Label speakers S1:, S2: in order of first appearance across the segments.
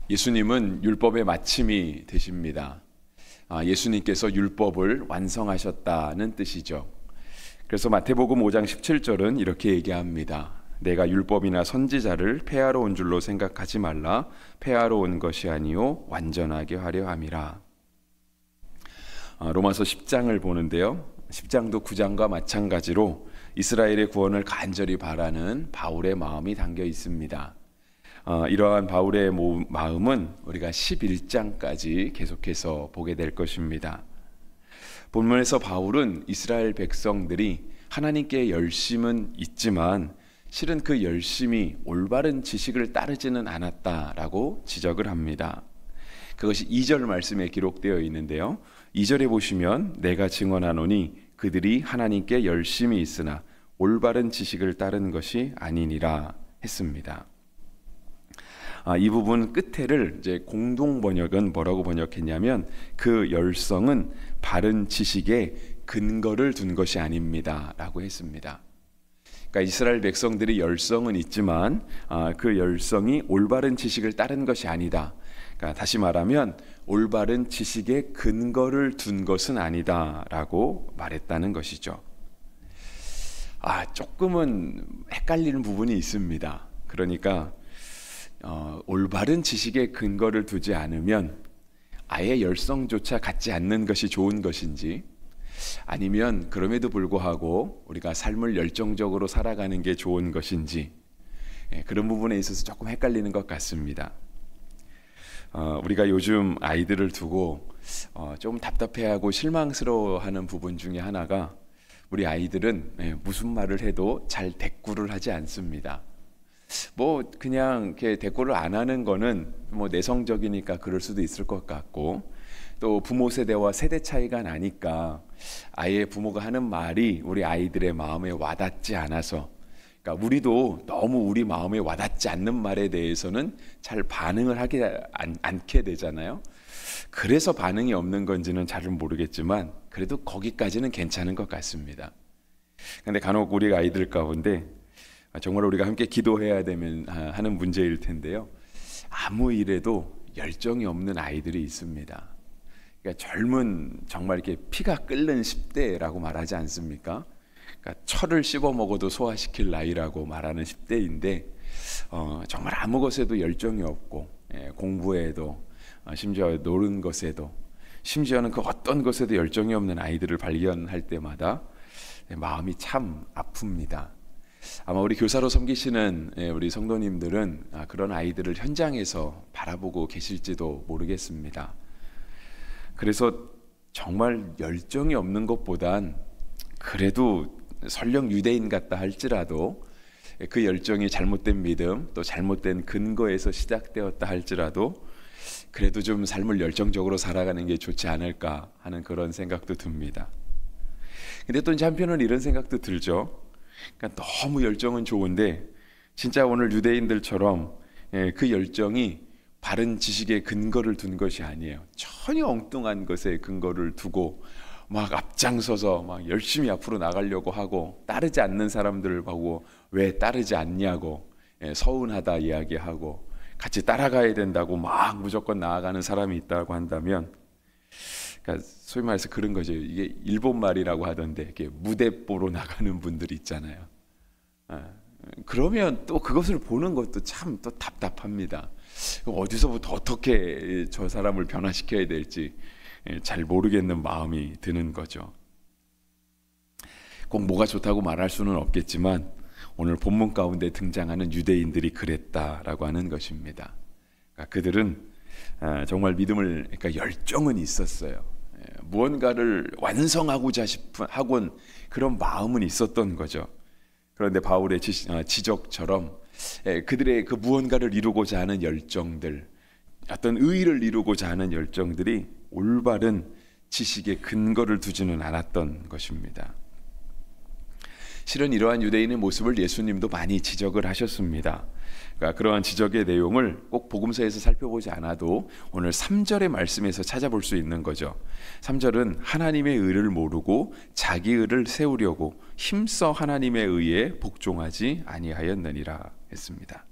S1: 예수님은 율법의 마침이 되십니다. 예수님께서 율법을 완성하셨다는 뜻이죠. 그래서 마태복음 5장 17절은 이렇게 얘기합니다. 내가 율법이나 선지자를 폐하러 온 줄로 생각하지 말라. 폐하러 온 것이 아니요 완전하게 하려 함이라. 로마서 10장을 보는데요. 10장도 9장과 마찬가지로 이스라엘의 구원을 간절히 바라는 바울의 마음이 담겨 있습니다. 이러한 바울의 마음은 우리가 11장까지 계속해서 보게 될 것입니다. 본문에서 바울은 이스라엘 백성들이 하나님께 열심은 있지만 실은 그 열심이 올바른 지식을 따르지는 않았다라고 지적을 합니다. 그것이 2절 말씀에 기록되어 있는데요. 2절에 보시면 내가 증언하노니 그들이 하나님께 열심이 있으나 올바른 지식을 따른 것이 아니니라 했습니다. 이 부분 끝에를 이제 공동 번역은 뭐라고 번역했냐면 그 열성은 바른 지식에 근거를 둔 것이 아닙니다라고 했습니다. 그러니까 이스라엘 백성들이 열성은 있지만 그 열성이 올바른 지식을 따른 것이 아니다. 그러니까 다시 말하면 올바른 지식에 근거를 둔 것은 아니다라고 말했다는 것이죠. 조금은 헷갈리는 부분이 있습니다. 그러니까 올바른 지식에 근거를 두지 않으면 아예 열성조차 갖지 않는 것이 좋은 것인지, 아니면 그럼에도 불구하고 우리가 삶을 열정적으로 살아가는 게 좋은 것인지, 그런 부분에 있어서 조금 헷갈리는 것 같습니다. 우리가 요즘 아이들을 두고 좀 답답해하고 실망스러워하는 부분 중에 하나가, 우리 아이들은 무슨 말을 해도 잘 대꾸를 하지 않습니다. 그냥 이렇게 대꾸를 안 하는 거는 내성적이니까 그럴 수도 있을 것 같고, 또 부모 세대와 세대 차이가 나니까 아예 부모가 하는 말이 우리 아이들의 마음에 와닿지 않아서, 그러니까 우리도 너무 우리 마음에 와닿지 않는 말에 대해서는 잘 반응을 하지 않게 되잖아요. 그래서 반응이 없는 건지는 잘 모르겠지만 그래도 거기까지는 괜찮은 것 같습니다. 근데 간혹 우리 아이들 가운데 정말 우리가 함께 기도해야 되면 하는 문제일 텐데요. 아무 일에도 열정이 없는 아이들이 있습니다. 그러니까 젊은 정말 이렇게 피가 끓는 10대라고 말하지 않습니까? 그러니까 철을 씹어 먹어도 소화시킬 나이라고 말하는 10대인데 정말 아무 것에도 열정이 없고, 공부에도 심지어 노는 것에도, 심지어는 그 어떤 것에도 열정이 없는 아이들을 발견할 때마다 마음이 참 아픕니다. 아마 우리 교사로 섬기시는 우리 성도님들은 그런 아이들을 현장에서 바라보고 계실지도 모르겠습니다. 그래서 정말 열정이 없는 것보단 그래도 설령 유대인 같다 할지라도 그 열정이 잘못된 믿음, 또 잘못된 근거에서 시작되었다 할지라도 그래도 좀 삶을 열정적으로 살아가는 게 좋지 않을까 하는 그런 생각도 듭니다. 근데 또 이제 한편으로는 이런 생각도 들죠. 그러니까 너무 열정은 좋은데 진짜 오늘 유대인들처럼 그 열정이 바른 지식에 근거를 둔 것이 아니에요. 전혀 엉뚱한 것에 근거를 두고 막 앞장서서 막 열심히 앞으로 나가려고 하고, 따르지 않는 사람들을 보고 왜 따르지 않냐고 서운하다 이야기하고, 같이 따라가야 된다고 막 무조건 나아가는 사람이 있다고 한다면, 그러니까 소위 말해서 그런 거죠. 이게 일본 말이라고 하던데 이렇게 무대뽀로 나가는 분들이 있잖아요. 그러면 또 그것을 보는 것도 참 또 답답합니다. 어디서부터 어떻게 저 사람을 변화시켜야 될지 잘 모르겠는 마음이 드는 거죠. 꼭 뭐가 좋다고 말할 수는 없겠지만 오늘 본문 가운데 등장하는 유대인들이 그랬다라고 하는 것입니다. 그러니까 그들은 정말 믿음을, 그러니까 열정은 있었어요. 무언가를 완성하고자 하곤 그런 마음은 있었던 거죠. 그런데 바울의 지적처럼 그들의 그 무언가를 이루고자 하는 열정들, 어떤 의의를 이루고자 하는 열정들이 올바른 지식에 근거를 두지는 않았던 것입니다. 실은 이러한 유대인의 모습을 예수님도 많이 지적을 하셨습니다. 그러니까 그러한 지적의 내용을 꼭 복음서에서 살펴보지 않아도 오늘 3절의 말씀에서 찾아볼 수 있는 거죠. 3절은 하나님의 의를 모르고 자기 의를 세우려고 힘써 하나님의 의에 복종하지 아니하였느니라 했습니다.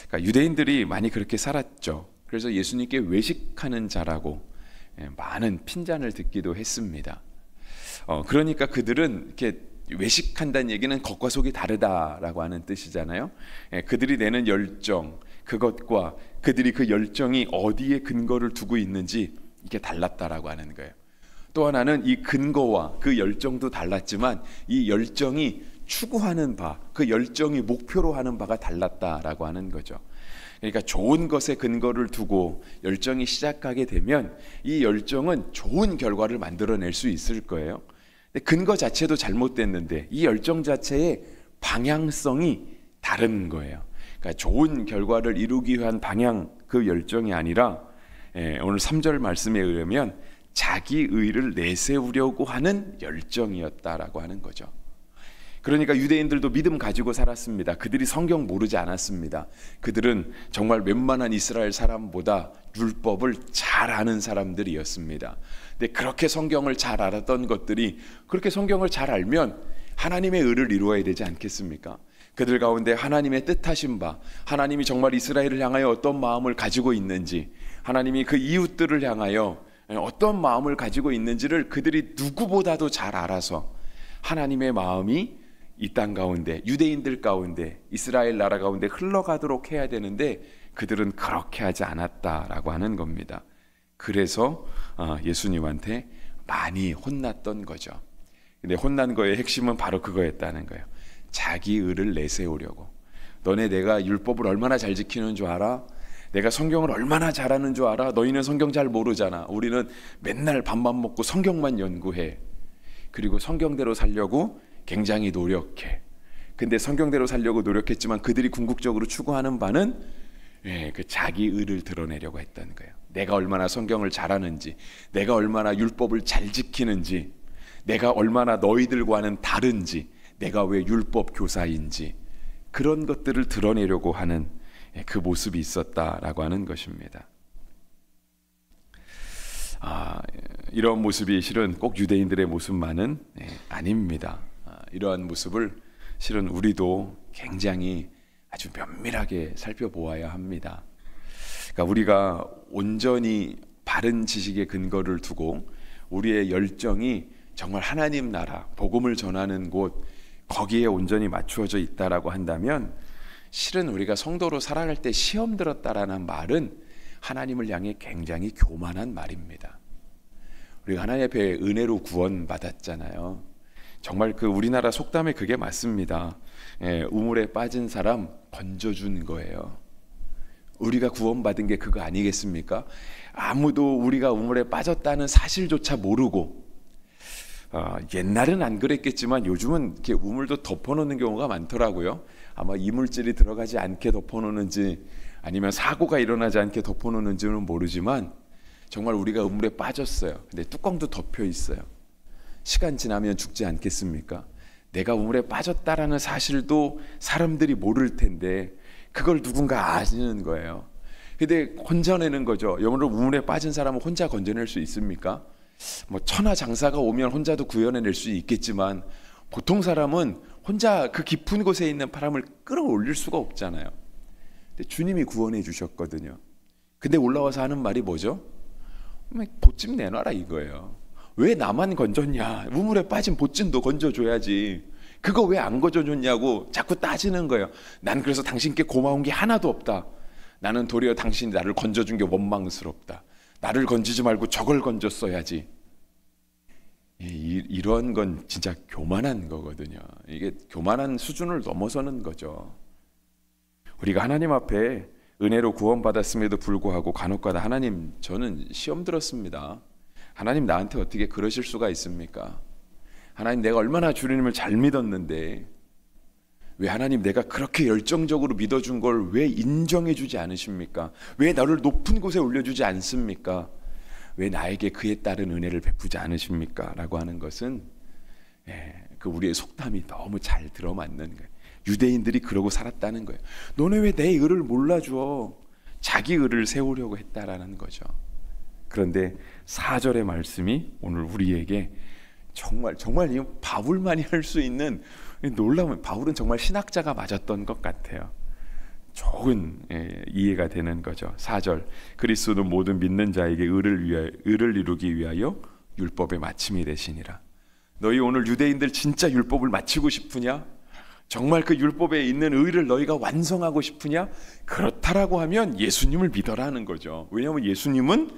S1: 그러니까 유대인들이 많이 그렇게 살았죠. 그래서 예수님께 외식하는 자라고 많은 핀잔을 듣기도 했습니다. 그러니까 그들은 이렇게 외식한다는 얘기는 겉과 속이 다르다라고 하는 뜻이잖아요. 그들이 내는 열정, 그것과 그들이 그 열정이 어디에 근거를 두고 있는지 이게 달랐다라고 하는 거예요. 또 하나는 이 근거와 그 열정도 달랐지만 이 열정이 추구하는 바, 그 열정이 목표로 하는 바가 달랐다라고 하는 거죠. 그러니까 좋은 것에 근거를 두고 열정이 시작하게 되면 이 열정은 좋은 결과를 만들어낼 수 있을 거예요. 근데 근거 자체도 잘못됐는데 이 열정 자체의 방향성이 다른 거예요. 그러니까 좋은 결과를 이루기 위한 방향, 그 열정이 아니라 오늘 3절 말씀에 의하면 자기 의를 내세우려고 하는 열정이었다라고 하는 거죠. 그러니까 유대인들도 믿음 가지고 살았습니다. 그들이 성경 모르지 않았습니다. 그들은 정말 웬만한 이스라엘 사람보다 율법을 잘 아는 사람들이었습니다. 근데 그렇게 성경을 잘 알았던 것들이 그렇게 성경을 잘 알면 하나님의 의를 이루어야 되지 않겠습니까? 그들 가운데 하나님의 뜻하신 바, 하나님이 정말 이스라엘을 향하여 어떤 마음을 가지고 있는지, 하나님이 그 이웃들을 향하여 어떤 마음을 가지고 있는지를 그들이 누구보다도 잘 알아서 하나님의 마음이 이 땅 가운데, 유대인들 가운데, 이스라엘 나라 가운데 흘러가도록 해야 되는데 그들은 그렇게 하지 않았다라고 하는 겁니다. 그래서 예수님한테 많이 혼났던 거죠. 근데 혼난 거의 핵심은 바로 그거였다는 거예요. 자기 의를 내세우려고. 너네 내가 율법을 얼마나 잘 지키는 줄 알아? 내가 성경을 얼마나 잘하는 줄 알아? 너희는 성경 잘 모르잖아. 우리는 맨날 밥만 먹고 성경만 연구해. 그리고 성경대로 살려고 굉장히 노력해. 근데 성경대로 살려고 노력했지만 그들이 궁극적으로 추구하는 바는 그 자기 의를 드러내려고 했다는 거예요. 내가 얼마나 성경을 잘하는지, 내가 얼마나 율법을 잘 지키는지, 내가 얼마나 너희들과는 다른지, 내가 왜 율법 교사인지, 그런 것들을 드러내려고 하는 그 모습이 있었다라고 하는 것입니다. 이런 모습이 실은 꼭 유대인들의 모습만은 아닙니다. 이러한 모습을 실은 우리도 굉장히 아주 면밀하게 살펴보아야 합니다. 그러니까 우리가 온전히 바른 지식의 근거를 두고 우리의 열정이 정말 하나님 나라, 복음을 전하는 곳, 거기에 온전히 맞추어져 있다라고 한다면 실은 우리가 성도로 살아갈 때 시험 들었다라는 말은 하나님을 향해 굉장히 교만한 말입니다. 우리가 하나님 앞에 은혜로 구원받았잖아요. 정말 그 우리나라 속담에 그게 맞습니다. 우물에 빠진 사람 건져준 거예요. 우리가 구원받은 게 그거 아니겠습니까? 아무도 우리가 우물에 빠졌다는 사실조차 모르고, 옛날은 안 그랬겠지만 요즘은 이렇게 우물도 덮어놓는 경우가 많더라고요. 아마 이물질이 들어가지 않게 덮어놓는지 아니면 사고가 일어나지 않게 덮어놓는지는 모르지만 정말 우리가 우물에 빠졌어요. 근데 뚜껑도 덮여 있어요. 시간 지나면 죽지 않겠습니까? 내가 우물에 빠졌다라는 사실도 사람들이 모를 텐데 그걸 누군가 아시는 거예요. 근데 건져내는 거죠. 영어로 우물에 빠진 사람은 혼자 건져낼 수 있습니까? 뭐 천하장사가 오면 혼자도 구해낼 수 있겠지만 보통 사람은 혼자 그 깊은 곳에 있는 바람을 끌어올릴 수가 없잖아요. 근데 주님이 구원해 주셨거든요. 근데 올라와서 하는 말이 뭐죠? 보찜 내놔라 이거예요. 왜 나만 건졌냐? 우물에 빠진 보찜도 건져줘야지. 그거 왜 안 건져줬냐고 자꾸 따지는 거예요. 난 그래서 당신께 고마운 게 하나도 없다. 나는 도리어 당신이 나를 건져준 게 원망스럽다. 나를 건지지 말고 저걸 건졌어야지. 이런 건 진짜 교만한 거거든요. 이게 교만한 수준을 넘어서는 거죠. 우리가 하나님 앞에 은혜로 구원받았음에도 불구하고 간혹가다 하나님 저는 시험 들었습니다. 하나님 나한테 어떻게 그러실 수가 있습니까? 하나님 내가 얼마나 주님을 잘 믿었는데 왜 하나님 내가 그렇게 열정적으로 믿어준 걸 왜 인정해 주지 않으십니까? 왜 나를 높은 곳에 올려주지 않습니까? 왜 나에게 그에 따른 은혜를 베푸지 않으십니까? 라고 하는 것은 그 우리의 속담이 너무 잘 들어맞는 거예요. 유대인들이 그러고 살았다는 거예요. 너네 왜 내 의를 몰라줘? 자기 의를 세우려고 했다라는 거죠. 그런데 4절의 말씀이 오늘 우리에게 정말 이 바울만이 할 수 있는 놀라운, 바울은 정말 신학자가 맞았던 것 같아요. 좋은 이해가 되는 거죠. 4절, 그리스도는 모든 믿는 자에게 의를 이루기 위하여 율법의 마침이 되시니라. 너희 오늘 유대인들 진짜 율법을 마치고 싶으냐? 정말 그 율법에 있는 의를 너희가 완성하고 싶으냐? 그렇다라고 하면 예수님을 믿어라는 거죠. 왜냐하면 예수님은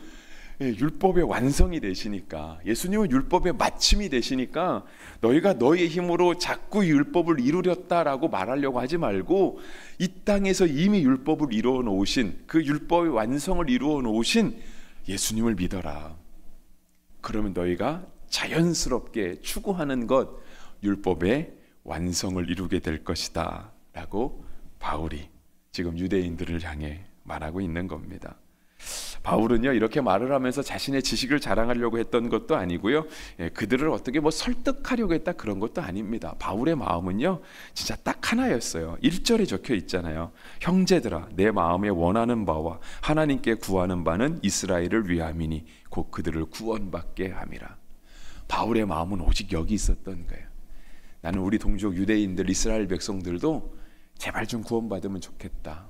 S1: 율법의 완성이 되시니까, 예수님은 율법의 마침이 되시니까 너희가 너희의 힘으로 자꾸 율법을 이루렸다라고 말하려고 하지 말고, 이 땅에서 이미 율법을 이루어 놓으신, 그 율법의 완성을 이루어 놓으신 예수님을 믿어라. 그러면 너희가 자연스럽게 추구하는 것, 율법의 완성을 이루게 될 것이다 라고 바울이 지금 유대인들을 향해 말하고 있는 겁니다. 바울은요, 이렇게 말을 하면서 자신의 지식을 자랑하려고 했던 것도 아니고요, 그들을 어떻게 설득하려고 했다, 그런 것도 아닙니다. 바울의 마음은요 진짜 딱 하나였어요. 1절에 적혀 있잖아요. 형제들아, 내 마음에 원하는 바와 하나님께 구하는 바는 이스라엘을 위함이니 곧 그들을 구원받게 함이라. 바울의 마음은 오직 여기 있었던 거예요. 나는 우리 동족 유대인들, 이스라엘 백성들도 제발 좀 구원받으면 좋겠다.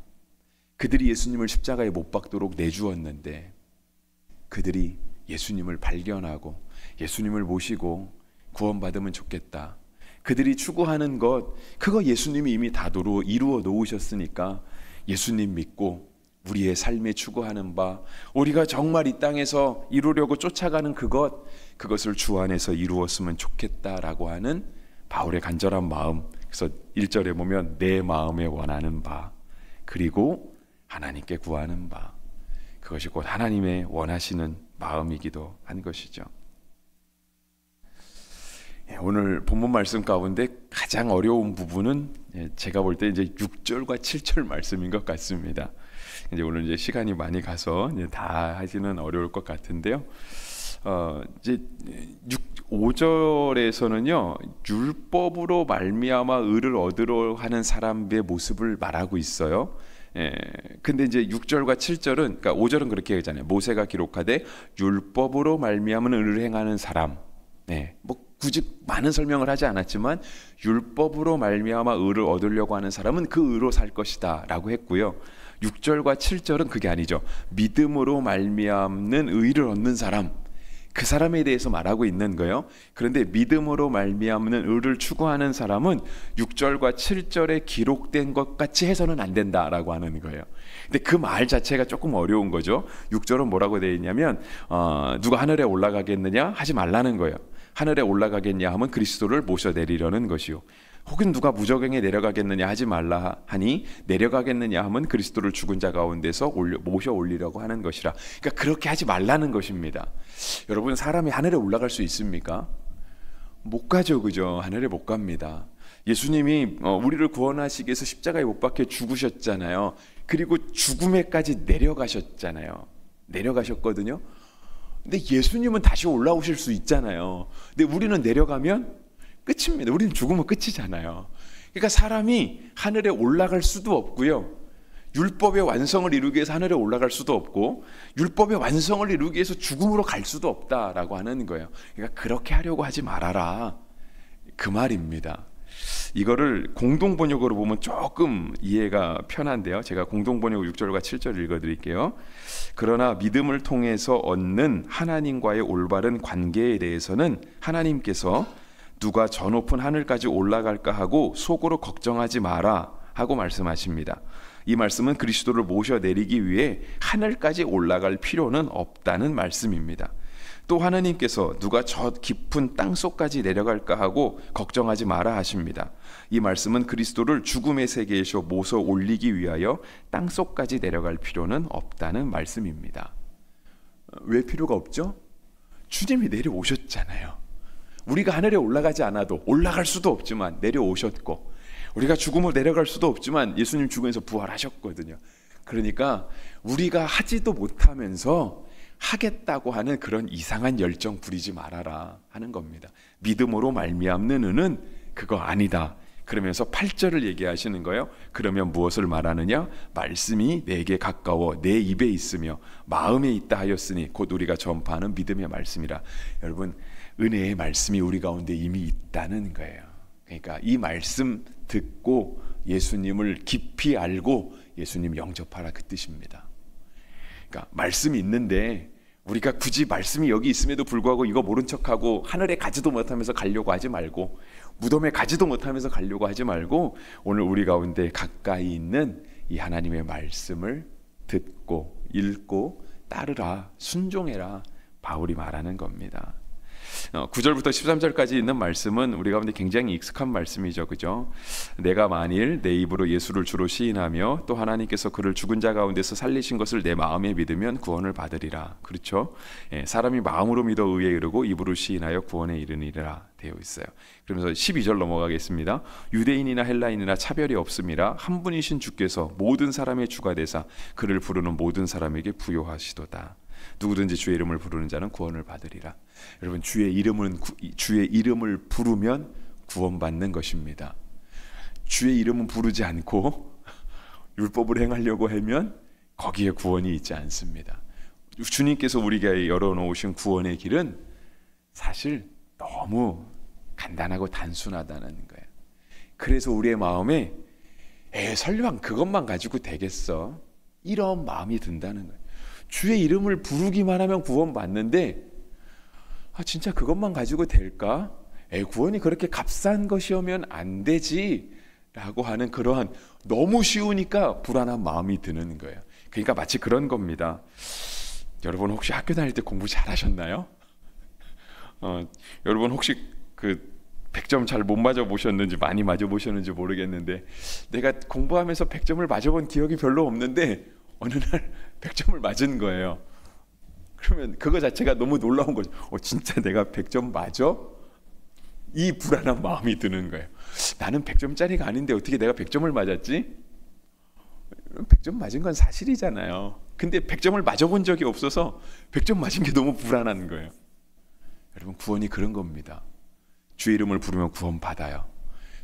S1: 그들이 예수님을 십자가에 못 박도록 내주었는데, 그들이 예수님을 발견하고 예수님을 모시고 구원받으면 좋겠다. 그들이 추구하는 것, 그거 예수님이 이미 다 이루어 놓으셨으니까 예수님 믿고 우리의 삶에 추구하는 바, 우리가 정말 이 땅에서 이루려고 쫓아가는 그것을 주 안에서 이루었으면 좋겠다라고 하는 바울의 간절한 마음. 그래서 1절에 보면 내 마음에 원하는 바, 그리고 하나님께 구하는 바, 그것이 곧 하나님의 원하시는 마음이기도 한 것이죠. 오늘 본문 말씀 가운데 가장 어려운 부분은 제가 볼 때 이제 6절과 7절 말씀인 것 같습니다. 이제 오늘 이제 시간이 많이 가서 이제 다 하기는 어려울 것 같은데요. 이제 5절에서는요, 율법으로 말미암아 의를 얻으려 하는 사람의 모습을 말하고 있어요. 근데 이제 6절과 7절은, 그러니까 5절은 그렇게 하잖아요. 모세가 기록하되 율법으로 말미암은 의를 행하는 사람. 뭐 굳이 많은 설명을 하지 않았지만 율법으로 말미암아 의를 얻으려고 하는 사람은 그 의로 살 것이다라고 했고요. 6절과 7절은 그게 아니죠. 믿음으로 말미암는 의를 얻는 사람, 그 사람에 대해서 말하고 있는 거예요. 그런데 믿음으로 말미암는 의를 추구하는 사람은 6절과 7절에 기록된 것 같이 해서는 안 된다라고 하는 거예요. 근데 그 말 자체가 조금 어려운 거죠. 6절은 뭐라고 되어 있냐면 누가 하늘에 올라가겠느냐 하지 말라는 거예요. 하늘에 올라가겠냐 하면 그리스도를 모셔 내리려는 것이요. 혹은 누가 무저갱에 내려가겠느냐 하지 말라 하니 내려가겠느냐 하면 그리스도를 죽은 자 가운데서 모셔 올리려고 하는 것이라. 그러니까 그렇게 하지 말라는 것입니다. 여러분, 사람이 하늘에 올라갈 수 있습니까? 못 가죠, 그죠? 하늘에 못 갑니다. 예수님이 우리를 구원하시기 위해서 십자가에 못 박혀 죽으셨잖아요. 그리고 죽음에까지 내려가셨잖아요. 내려가셨거든요. 근데 예수님은 다시 올라오실 수 있잖아요. 근데 우리는 내려가면 끝입니다. 우리는 죽으면 끝이잖아요. 그러니까 사람이 하늘에 올라갈 수도 없고요, 율법의 완성을 이루기 위해서 하늘에 올라갈 수도 없고, 율법의 완성을 이루기 위해서 죽음으로 갈 수도 없다라고 하는 거예요. 그러니까 그렇게 하려고 하지 말아라, 그 말입니다. 이거를 공동번역으로 보면 조금 이해가 편한데요. 제가 공동번역 6절과 7절 읽어드릴게요. 그러나 믿음을 통해서 얻는 하나님과의 올바른 관계에 대해서는 하나님께서 누가 저 높은 하늘까지 올라갈까 하고 속으로 걱정하지 마라 하고 말씀하십니다. 이 말씀은 그리스도를 모셔 내리기 위해 하늘까지 올라갈 필요는 없다는 말씀입니다. 또 하나님께서 누가 저 깊은 땅속까지 내려갈까 하고 걱정하지 마라 하십니다. 이 말씀은 그리스도를 죽음의 세계에서 모셔 올리기 위하여 땅속까지 내려갈 필요는 없다는 말씀입니다. 왜 필요가 없죠? 주님이 내려오셨잖아요. 우리가 하늘에 올라가지 않아도, 올라갈 수도 없지만 내려오셨고, 우리가 죽음으로 내려갈 수도 없지만 예수님 죽음에서 부활하셨거든요. 그러니까 우리가 하지도 못하면서 하겠다고 하는 그런 이상한 열정 부리지 말아라 하는 겁니다. 믿음으로 말미암는 의는 그거 아니다. 그러면서 8절을 얘기하시는 거예요. 그러면 무엇을 말하느냐? 말씀이 내게 가까워 내 입에 있으며 마음에 있다 하였으니 곧 우리가 전파하는 믿음의 말씀이라. 여러분, 은혜의 말씀이 우리 가운데 이미 있다는 거예요. 그러니까 이 말씀 듣고 예수님을 깊이 알고 예수님 영접하라 그 뜻입니다. 그러니까 말씀이 있는데 우리가 굳이 말씀이 여기 있음에도 불구하고 이거 모른 척하고 하늘에 가지도 못하면서 가려고 하지 말고 무덤에 가지도 못하면서 가려고 하지 말고 오늘 우리 가운데 가까이 있는 이 하나님의 말씀을 듣고 읽고 따르라, 순종해라, 바울이 말하는 겁니다. 9절부터 13절까지 있는 말씀은 우리 가운데 굉장히 익숙한 말씀이죠. 그죠? 내가 만일 내 입으로 예수를 주로 시인하며 또 하나님께서 그를 죽은 자 가운데서 살리신 것을 내 마음에 믿으면 구원을 받으리라. 그렇죠? 사람이 마음으로 믿어 의에 이르고 입으로 시인하여 구원에 이르니라 되어 있어요. 그러면서 12절 넘어가겠습니다. 유대인이나 헬라인이나 차별이 없음이라 한 분이신 주께서 모든 사람의 주가 되사 그를 부르는 모든 사람에게 부요하시도다. 누구든지 주의 이름을 부르는 자는 구원을 받으리라. 여러분, 주의 이름을 부르면 구원받는 것입니다. 주의 이름은 부르지 않고 율법을 행하려고 하면 거기에 구원이 있지 않습니다. 주님께서 우리에게 열어놓으신 구원의 길은 사실 너무 간단하고 단순하다는 거예요. 그래서 우리의 마음에 설령 그것만 가지고 되겠어, 이런 마음이 든다는 거예요. 주의 이름을 부르기만 하면 구원받는데 진짜 그것만 가지고 될까? 구원이 그렇게 값싼 것이오면 안 되지 라고 하는 그러한 너무 쉬우니까 불안한 마음이 드는 거예요. 그러니까 마치 그런 겁니다. 여러분 혹시 학교 다닐 때 공부 잘하셨나요? 여러분 혹시 그 100점 잘 못 맞아보셨는지 많이 맞아보셨는지 모르겠는데 내가 공부하면서 100점을 맞아본 기억이 별로 없는데 어느 날 100점을 맞은 거예요. 그러면 그거 자체가 너무 놀라운 거죠. 진짜 내가 100점 맞아? 이 불안한 마음이 드는 거예요. 나는 100점짜리가 아닌데 어떻게 내가 100점을 맞았지? 100점 맞은 건 사실이잖아요. 근데 100점을 맞아본 적이 없어서 100점 맞은 게 너무 불안한 거예요. 여러분, 구원이 그런 겁니다. 주의 이름을 부르면 구원 받아요.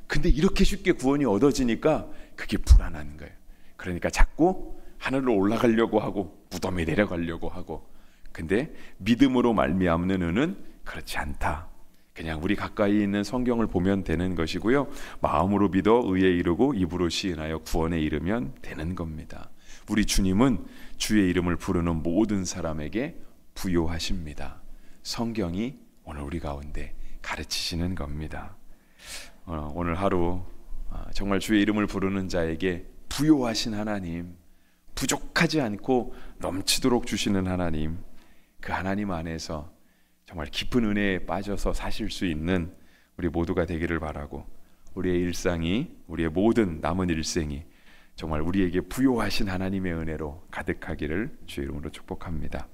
S1: 근데 이렇게 쉽게 구원이 얻어지니까 그게 불안한 거예요. 그러니까 자꾸 하늘로 올라가려고 하고 무덤에 내려가려고 하고. 근데 믿음으로 말미암는 의는 그렇지 않다. 그냥 우리 가까이 있는 성경을 보면 되는 것이고요. 마음으로 믿어 의에 이르고 입으로 시인하여 구원에 이르면 되는 겁니다. 우리 주님은 주의 이름을 부르는 모든 사람에게 부요하십니다. 성경이 오늘 우리 가운데 가르치시는 겁니다. 오늘 하루 정말 주의 이름을 부르는 자에게 부요하신 하나님, 부족하지 않고 넘치도록 주시는 하나님, 그 하나님 안에서 정말 깊은 은혜에 빠져서 사실 수 있는 우리 모두가 되기를 바라고, 우리의 일상이, 우리의 모든 남은 일생이 정말 우리에게 부요하신 하나님의 은혜로 가득하기를 주의 이름으로 축복합니다.